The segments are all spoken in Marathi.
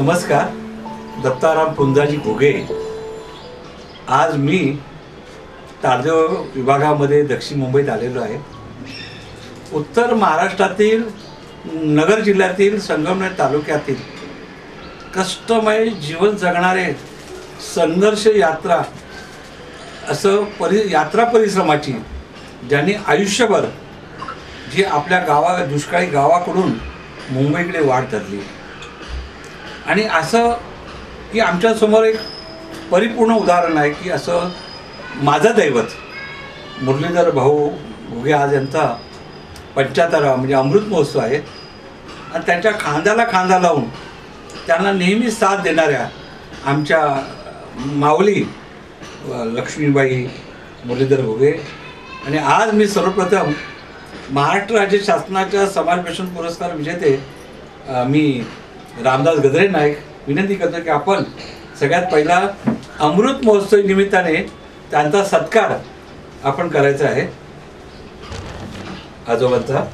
नमस्कार, दत्ताराम पुंजाजी घुगे। आज मी तारदेव विभागामध्ये दक्षिण मुंबईत आलेलो आहे। उत्तर महाराष्ट्रातील नगर जिल्ह्यातील संगमनेर तालुक्यातील कष्टमय जीवन जगणारे संघर्ष यात्रा यात्रा परिश्रमाची ज्यांनी आयुष्यभर जी आपल्या दुष्काळी गावाकडून मुंबईकडे वाट धरली आणि असं की आमच्यासमोर एक परिपूर्ण उदाहरण आहे की असं माझं दैवत मुरलीधर भाऊ घुगे आज यांचा 75वा म्हणजे अमृत महोत्सव आहे आणि त्यांच्या खांद्याला खांदा लावून त्यांना नेहमी साथ देणाऱ्या आमच्या माऊली लक्ष्मीबाई मुरलीधर घुगे। आणि आज मी सर्वप्रथम महाराष्ट्र राज्य शासनाच्या समाजभूषण पुरस्कार विजेते मी रामदास गजरे नाईक विनंती करतो की आपण सगळ्यात पहिला अमृत महोत्सव निमित्ताने त्यांचा सत्कार आपण करायचा आहे। आजोबांचा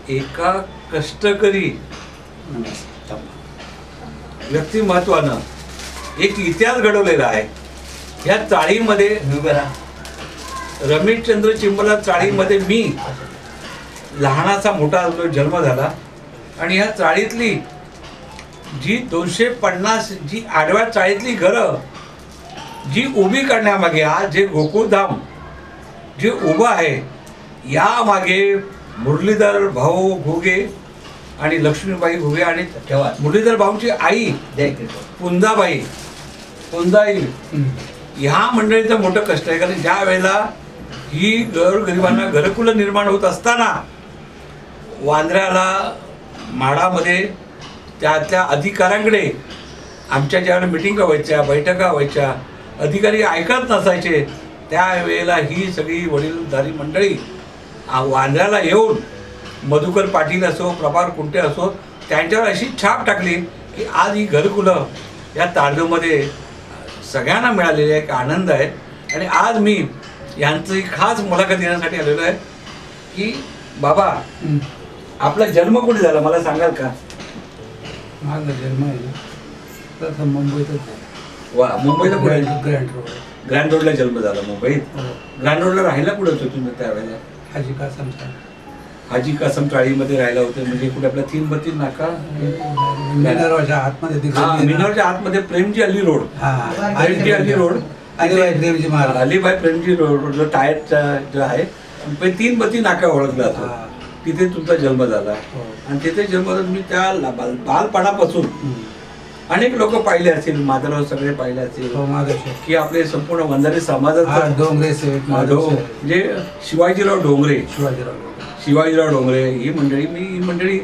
एका कष्टकरी व्यक्तिमत्वानं एक इतिहास घडवलेला आहे। या चाळीमध्ये रमेशचंद्र चिंबला चाळीमध्ये मी लहानाचा मोठा जन्म झाला आणि ह्या चाळीतली जी 250 जी आडव्या चाळीतली घरं जी उभी करण्यामागे आज जे गोकुळधाम जे उभं आहे या मागे मुरलीधर भाऊ घुगे आणि लक्ष्मीबाई घुगे आणि मुरलीधर भाऊंची आई पुंजाबाई ह्या मंडळीचं मोठं कष्ट आहे. कारण ज्या वेळेला ही गरिबांना घरकुलं निर्माण होत असताना वांद्र्याला म्हाडामध्ये त्या अधिकाऱ्यांकडे आमच्या ज्यावेळेला मिटिंगा व्हायच्या, बैठका व्हायच्या, अधिकारी ऐकत नसायचे, त्यावेळेला ही सगळी वडीलधारी मंडळी वांद्र्याला येऊन मधुकर पाटील असो, प्रभार कुंटे असो, त्यांच्यावर अशी छाप टाकली की आज ही घरकुलं या तारदेवमध्ये सगळ्यांना मिळालेली आहे. एक आनंद आहे. आणि आज मी यांची खास मुलाखत देण्यासाठी आलेलो आहे की बाबा आपला जन्म कुठे झाला मला सांगाल का? माझा जन्म आहे तर मुंबईतच झाला. वा, मुंबईला कुठे? Grand road. ग्रँड रोडला जन्म झाला मुंबईत. ग्रँड रोडला राहायला कुठे होतो तुम्ही त्यावेळेला? हाजी कासम चाळीमध्ये राहायला होते. म्हणजे कुठे आपल्या 332 नाका मिनरवाच्या आतमध्ये. मिनरच्या आतमध्ये Premji Ali road. Premji Ali road, Alibai Premji road टायरचा जो आहे 332 नाका ओळखला जातो. तिथे तुमचा जन्म झाला. आणि तिथे जन्म तुम्ही त्या बालपणापासून अनेक लोक पाहिले असतील, माधवराव सगळे पाहिले असतील की आपले संपूर्ण वंजारी समाजाचा डोंगरे म्हणजे शिवाजीराव डोंगरे ही मंडळी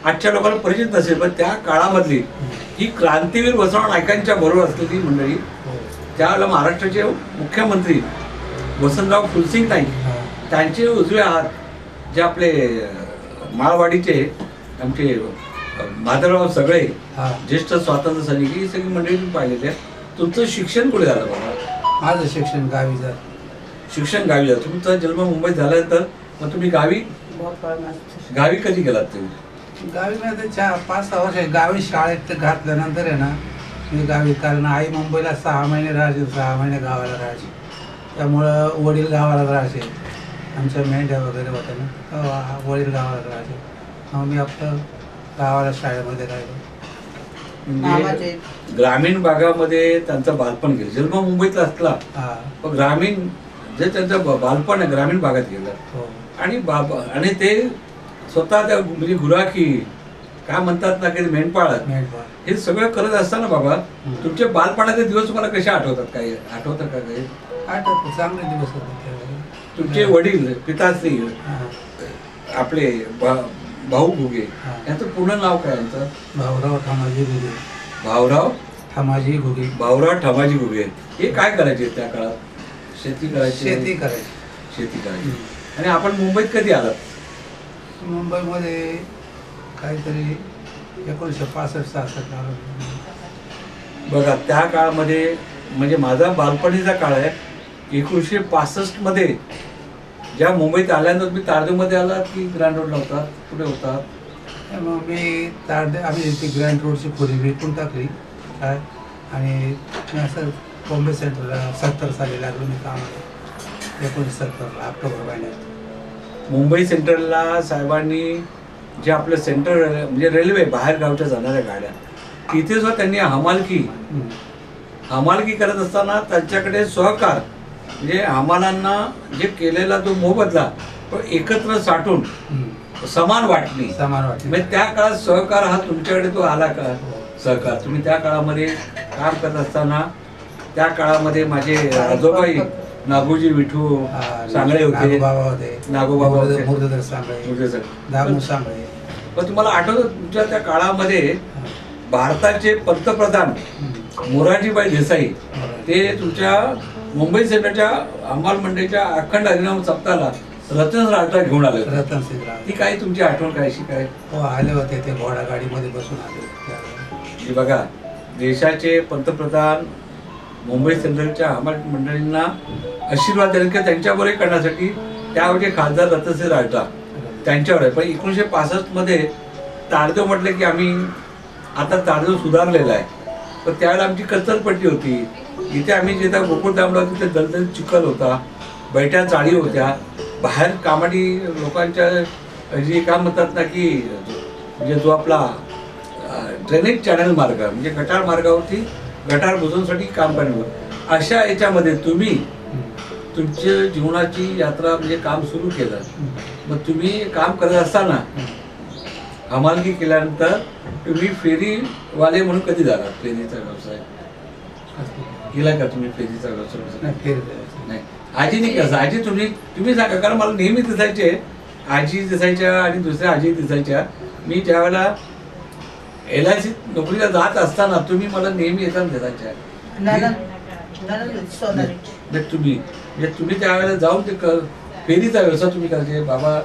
आजच्या लोकांना परिचित नसेल, पण त्या काळामधली ही क्रांतीवीर बसवण्या नायकांच्या बरोबर असलेली मंडळी. त्यावेळेला महाराष्ट्राचे मुख्यमंत्री वसंतराव फुलसिंग नाईक त्यांचे उजवे हात जे आपले माळवाडीचे आमचे माधवराव सगळे ज्येष्ठ स्वातंत्र्य सैनिक, ही सगळी मंडळी तुम्ही पाहिलेली आहे. तुमचं शिक्षण कुठे झालं बाबा? माझं शिक्षण गावी झालं. शिक्षण गावी झालं. तुमचा जन्म मुंबईत झाल्यानंतर मग तुम्ही गावी कधी गेलात तुम्ही? गावी नाही 5-6 वर्ष गावी शाळेत घातल्यानंतर आहे ना मी गावी. कारण आई मुंबईला 6 महिने राहायचे, 6 महिने गावाला राहायचे. त्यामुळं वडील गावाला राहायचे. आमच्या मेंढ्या वगैरे होत्या ना, वडील गावाला राहायचे. मग मी आपलं गावाला शाळेमध्ये राहिलो. म्हणजे ग्रामीण भागामध्ये त्यांचं बालपण गेलं. जन्म मुंबईतला असला पण ग्रामीण जे त्यांचं बालपण आहे ग्रामीण भागात गेलं. आणि ते स्वतः त्या म्हणजे गुराखी काय म्हणतात ना की मेंढपाळ हे सगळं करत असताना बाबा तुमचे बालपणाचे दिवस तुम्हाला कसे आठवतात? काही आठवतात का? काही आठवतं. चांगले दिवस होते. तुमचे वडील पिताश्री आपले भाऊ घुगे यांचं पूर्ण नाव काय? यांचं भाऊराव ठमाजी घुगे. भाऊराव ठमाजी घुगे. हे काय करायचे त्या काळात? शेती करायची. आणि आपण मुंबईत कधी आलात? मुंबईमध्ये काहीतरी 1965-66 आलो. बघा त्या काळामध्ये म्हणजे माझा बालपणीचा काळ आहे. 1965 मध्ये ज्या मुंबईत आल्यानंतर मी तारदेवमध्ये आलात की ग्रँड रोडला होता? कुठे होता? मग मी आम्ही ती ग्रँड रोडची खोली विकून टाकली काय. आणि मी असं बॉम्बे सेंटरला 70 साली लागलो मी कामाला. 1970 ऑक्टोबर महिन्यात मुंबई सेंट्रलला साहेबांनी जे आपलं सेंटर म्हणजे रेल्वे बाहेर गावच्या जाणाऱ्या गाड्या तिथे सुद्धा त्यांनी हमालकी करत असताना त्यांच्याकडे सहकार म्हणजे हमालांना जे केलेला तो मोबदला तो एकत्र साठून समान वाटणी. म्हणजे त्या काळात सहकार हा तुमच्याकडे तो आला का? सहकार तुम्ही त्या काळामध्ये काम करत असताना त्या काळामध्ये माझे आजोबाई नागोजी विठू सांगळे होते, नागोबाबा होते, पण तुम्हाला आठवतं तुमच्या त्या काळामध्ये भारताचे पंतप्रधान मोरारजीभाई देसाई ते तुमच्या मुंबई सेंटरच्या अंबाल मंडईच्या अखंड हरिनाम सप्ताहाला रतन राष्ट्र घेऊन आले होते. ती काय तुमची आठवण काय अशी काय? आले होते ते घोडा गाडीमध्ये बसून आले. बघा देशाचे पंतप्रधान मुंबई सेंट्रलच्या अंबाल मंडळींना आशीर्वाद देण्यासाठी त्यांच्याबरोबर करण्यासाठी त्यावेळी खासदार रतनसिंह राजदा त्यांच्यावर आहे. पण 1965 मध्ये तारदेव म्हटलं की आम्ही आता तारदेव सुधारलेला आहे. पण त्यावेळेला आमची कचरपट्टी होती. इथे आम्ही जिथे गोकुळ दामला तिथे दलदल चिखल होता, बैठ्या चाळी होत्या. बाहेर कामाडी लोकांच्या जी काय म्हणतात ना की म्हणजे जो आपला ड्रेनेज चॅनल मार्ग म्हणजे गटार मार्गावरती गटार बुजवण्यासाठी काम करणार. अशा याच्यामध्ये तुम्ही तुमच्या जीवनाची यात्रा म्हणजे काम सुरू केलं. मग तुम्ही काम करत असताना हमालगी केल्यानंतर तुम्ही फेरीवाले म्हणून कधी झाला? फेरीचा व्यवसाय केला का तुम्ही? फेरीचा व्यवसाय नाही. आजीने कसं? आजी तुम्ही सांगा, कारण मला नेहमी दिसायचे, आजी दिसायच्या आणि दुसऱ्या आजी दिसायच्या. मी ज्यावेळेला LIC नोकरीला जात असताना तुम्ही मला नेहमी येताना दिसायच्या. तुम्ही त्यावेळेला जाऊन ते फेरीचा व्यवसाय तुम्ही करायचे. बाबा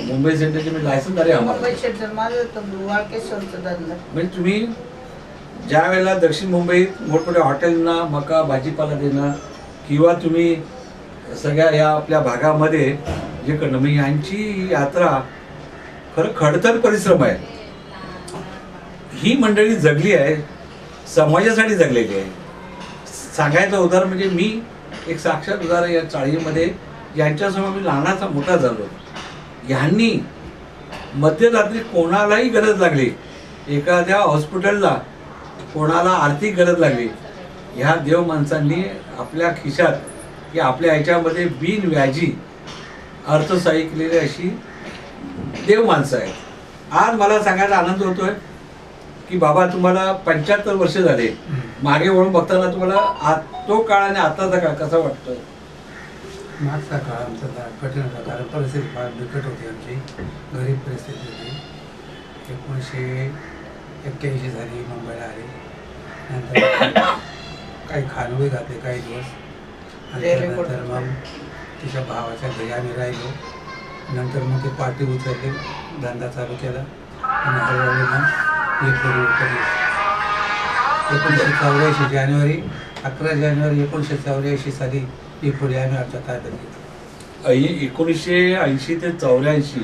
मुंबई सेंटरचे मी लायसन्सदार आहे आम्हाला. म्हणजे तुम्ही ज्या वेळेला दक्षिण मुंबईत मोठमोठ्या हॉटेलना मका भाजीपाला देणं किंवा तुम्ही सगळ्या या आपल्या भागामध्ये जे करणं, म्हणजे यांची यात्रा खरं खडतर परिश्रम आहे. ही मंडळी जगली आहे, समाजासाठी जगलेली आहे. सांगायचं उदाहरण म्हणजे मी एक साक्षात उदाहरण या चाळीमध्ये यांच्यासमोर मी लहानाचा मोठा झालो. ह्यांनी मध्यरात्री कोणालाही गरज लागली, एखाद्या हॉस्पिटलला कोणाला आर्थिक गरज लागली, ह्या देव माणसांनी आपल्या खिशात की आपल्या ह्याच्यामध्ये बिनव्याजी अर्थसहाय्य केलेली अशी देव माणसं आहेत. आज मला सांगायला आनंद होतोय की बाबा तुम्हाला 75 वर्ष झाले. मागे वळून बघताना तुम्हाला तो काळ आणि आताचा काळ कसा वाटतोय? मागचा काळ आमचा कठीण होता, कारण परिस्थिती फार बिकट होती. आमची गरीब परिस्थिती होती. 1981 झाली, मुंबईला आले. नंतर काही खानोळी घातले काही दिवस, आणि त्यानंतर मग तिच्या भावाच्या घरी आम्ही राहिलो. नंतर मग ते पार्टी उचलली, धंदा चालू केला आणि हळूहळू मग फेब्रुवारी 1984 जानेवारी 11 जानेवारी 1984 साली ही पुढे आम्ही आमच्या ताब्यात घेतली. 1980 ते 84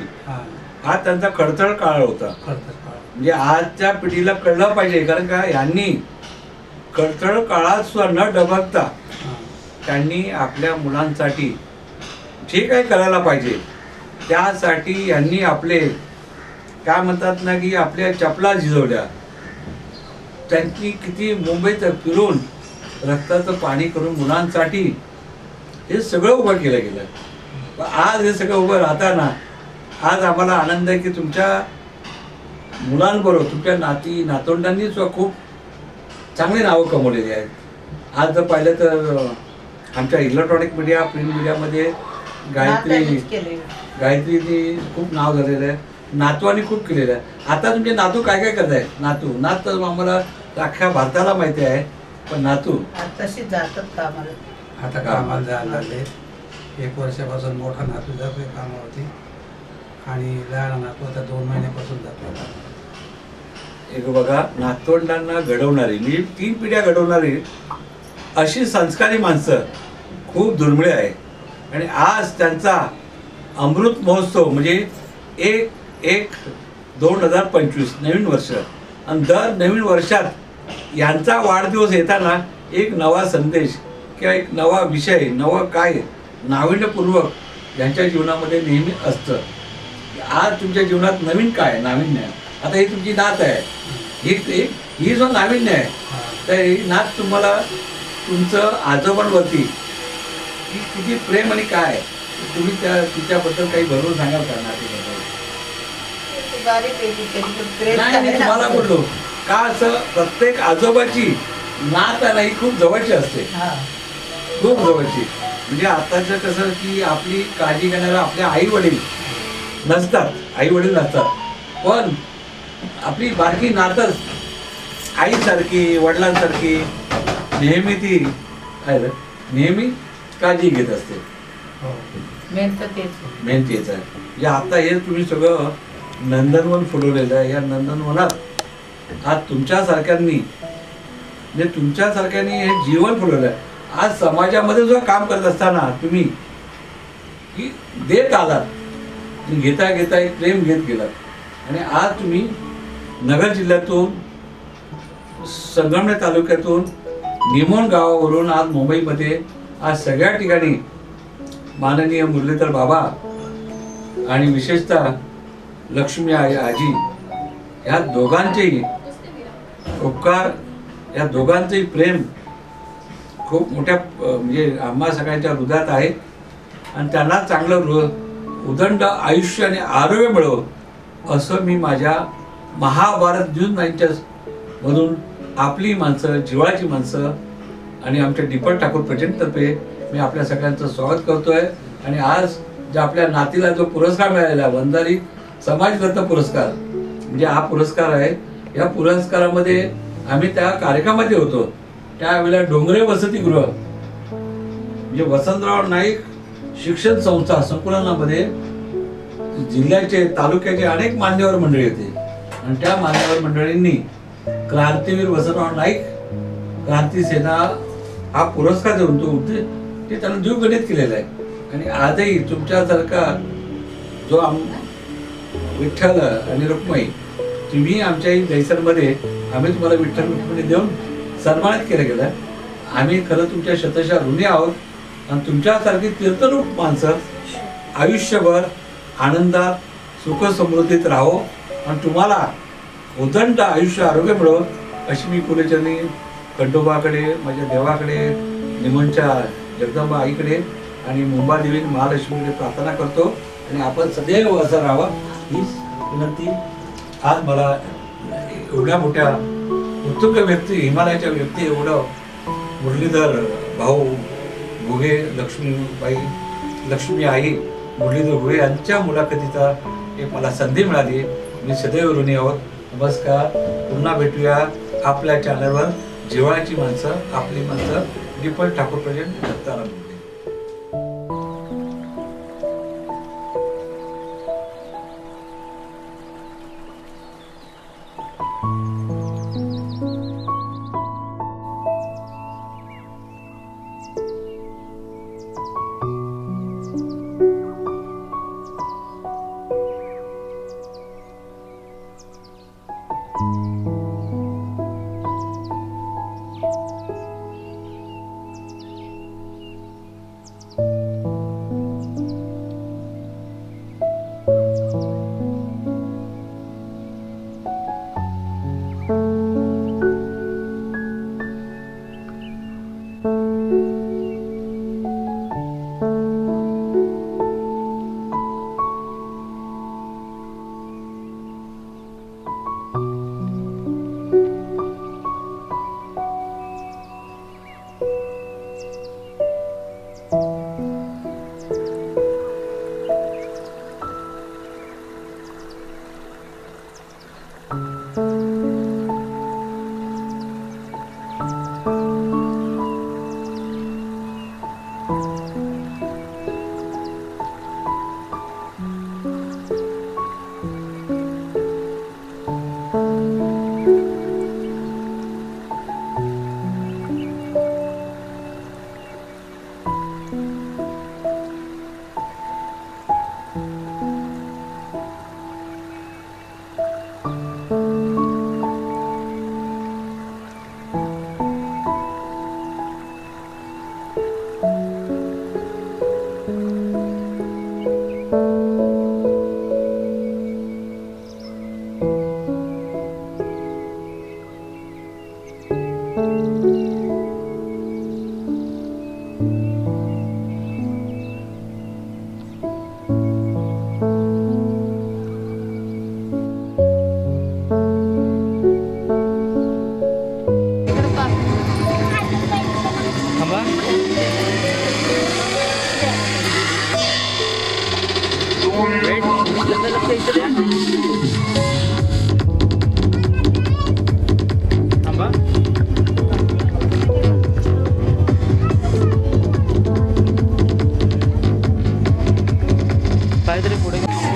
हा त्यांचा खडतर काळ होता. म्हणजे आजच्या पिढीला कळलं पाहिजे, कारण का यांनी खडतर काळात सुद्धा न डबकता त्यांनी आपल्या मुलांसाठी जे काही करायला पाहिजे त्यासाठी यांनी आपले काय म्हणतात ना की आपल्या चपला झिजवल्या. त्यांनी किती मुंबईत फिरून रक्ताचं पाणी करून मुलांसाठी हे सगळं उभं केलं गेलं. आज हे सगळं उभं राहताना आज आम्हाला आनंद आहे की तुमच्या मुलांबरोबर तुमच्या नातवंडांनी सुद्धा खूप चांगली नावं कमवलेली आहेत. आज जर पाहिलं तर आमच्या इलेक्ट्रॉनिक मीडिया, प्रिंट मीडियामध्ये गायत्रीने खूप नाव झालेलं आहे. नातवानी खूप केलेलं आहे. आता तुमचे नातू काय काय करत आहेत? नात तर आम्हाला अख्ख्या भारताला माहिती आहे, पण नातू तशी जातात कामाला. आता कामाला जायला लागले. 1 वर्षापासून मोठा नातू जातोय कामावरती आणि लहान नातू आता 2 महिन्यापासून जातो. एक बघा, नातवंडांना घडवणारी म्हणजे 3 पिढ्या घडवणारी अशी संस्कारी माणसं खूप दुर्मिळ आहे. आणि आज त्यांचा अमृत महोत्सव म्हणजे एक 2025 नवीन वर्ष, आणि दर नवीन वर्षात यांचा वाढदिवस येताना एक नवा संदेश किंवा एक नवा विषय, नवं काय नाविन्यपूर्वक यांच्या जीवनामध्ये नेहमी असतं. आज तुमच्या जीवनात नवीन काय नाविन्य आहे? आता ही तुमची नात आहे, ही जो नाविन्य आहे, तर ही नात तुम्हाला तुमचं आजोबांवरती किती प्रेम आणि काय तुम्ही तिच्याबद्दल काही भरून सांगाल का? नाही, तुम्हाला बोललो का असं प्रत्येक आजोबाची नात आहे ना ही खूप जवळची असते, खूप जवळची. म्हणजे आताचं कसं की आपली काळजी घेणारा आपले आई वडील नसतात, पण आपली बारकी नातच आईसारखी वडिलांसारखी नेहमी काळजी घेत असते. मेन तेच आहे. म्हणजे आता हे तुम्ही सगळं नंदनवन फुलवलेलं आहे. या नंदनवनात आज तुमच्यासारख्यांनी हे जीवन फुलवलं आहे. आज समाजामध्ये जो काम करत असताना तुम्ही देत आलात, घेता एक प्रेम घेत गेलात. आणि आज तुम्ही नगर जिल्ह्यातून, संगमनेर तालुक्यातून, निमोण गावावरून आज मुंबईमध्ये आज सगळ्या ठिकाणी माननीय मुरलीधर बाबा आणि विशेषतः लक्ष्मी आजी या दोघांचेही उपकार, या दोघांचेही प्रेम खूप मोठ्या म्हणजे आम्हा सगळ्यांच्या हृदयात आहे आणि त्यांना चांगलं उदंड आयुष्य आणि आरोग्य मिळव असं मी माझ्या महाभारत न्यूज 9 मधून आपली माणसं, जिव्हाळ्याची माणसं आणि आमच्या दीपक ठाकूर प्रेझेंटतर्फे मी आपल्या सगळ्यांचं स्वागत करतोय. आणि आज ज्या आपल्या नातीला जो पुरस्कार मिळालेला वंजारी समाजरत्न पुरस्कार म्हणजे हा पुरस्कार आहे. या पुरस्कारामध्ये आम्ही त्या कार्यक्रमामध्ये होतो त्यावेळेला डोंगरे वसतिगृह म्हणजे वसंतराव नाईक शिक्षण संस्था संकुलनामध्ये जिल्ह्याचे तालुक्याचे अनेक मान्यवर मंडळी होते आणि त्या मान्यवर मंडळींनी क्रांतीवीर वसंतराव नाईक क्रांती सेना हा पुरस्कार देऊन ते त्यांना जीवघेणीत केलेला आहे. आणि आजही तुमच्यासारखा जो विठ्ठल आणि रुक्माई तुम्ही आमच्याही दैसरमध्ये आम्ही तुम्हाला विठ्ठल रुक्मिणी देऊन सन्मानित केलं गेलं. आम्ही खरं तुमच्या शतशः ऋणी आहोत आणि तुमच्यासारखी तीर्थरूप माणसं आयुष्यभर आनंदात सुख समृद्धीत राहो आणि तुम्हाला उदंड आयुष्य आरोग्य मिळो अशी मी कुलचरणी खंडोबाकडे माझ्या देवाकडे निमणच्या जगदंबा आईकडे आणि मुंबादेवी महालक्ष्मीकडे प्रार्थना करतो. आणि आपण सदैव असं राहावं ही विनंती आज मला एवढ्या मोठ्या उत्तुंग व्यक्ती हिमालयाच्या व्यक्ती एवढं मुरलीधर भाऊ घुगे लक्ष्मी आई मुरलीधर घुगे यांच्या मुलाखतीचा एक मला संधी मिळाली. मी सदैव ऋणी आहोत. नमस्कार. पुन्हा भेटूया आपल्या चॅनलवर जिव्हाळ्याची माणसं आपली माणसं दीपक ठाकूर प्रेझेंट दत्ताराम.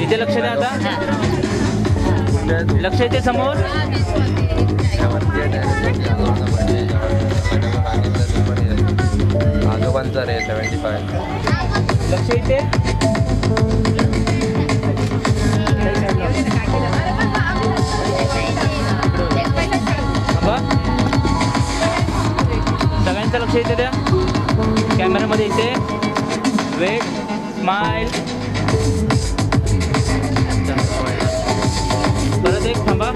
इथे लक्ष द्या आता. लक्ष येते समोर. आजोबांचा रे 75. लक्ष येते. सगळ्यांचं लक्ष येते द्या. कॅमेरामध्ये येते. Wait smile. परत एक थांबा.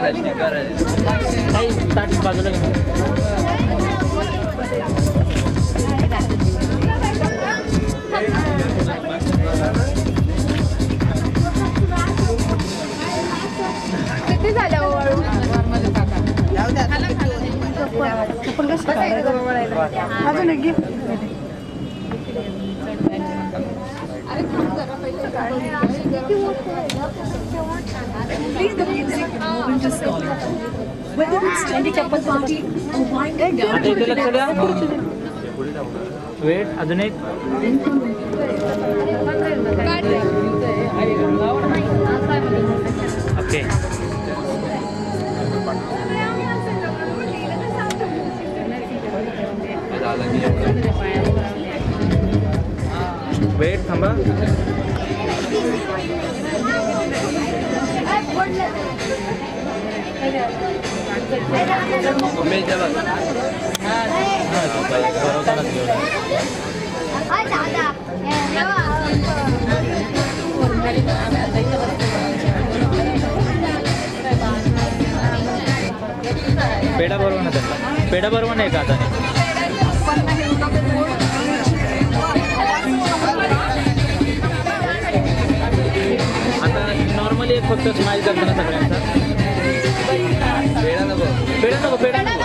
काही ताट बाजूला घे. किती झाल्या ओवाळून? अजून एक घे. Please the music and move into stalling. Whether it's standing chapel party or winding down आता इथे लक्ष द्या. वेट अजून एक. ओके. वेट थांबा. पेढा बरोबर ना त्याचा. पेढा बरोबर नाही का आता. आता नॉर्मली एक फक्त स्माईल करताना सगळ्यांचा. पेढा नको पेढा नको.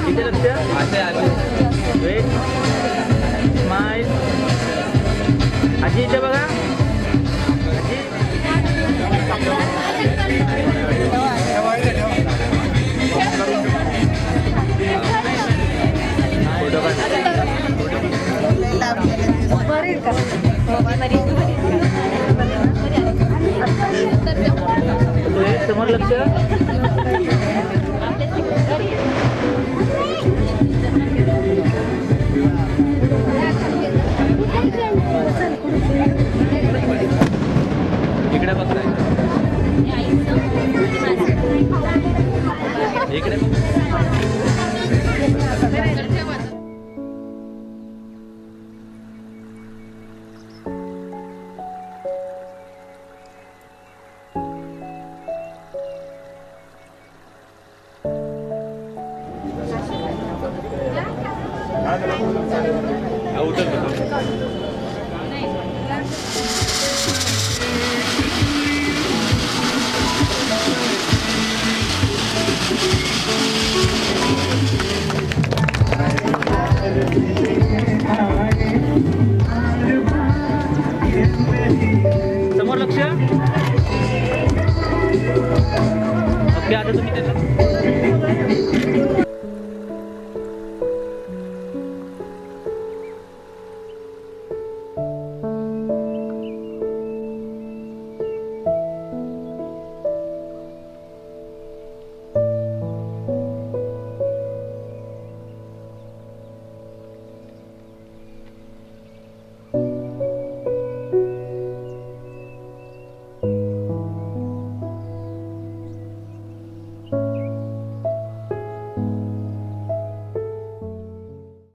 इथे लक्ष. Wait smile. आजी इथे बघा. आजी फोटो समोर लक्ष. इकडे बघताय. इकडे समोर लक्ष. ओके आता तुम्ही त्याला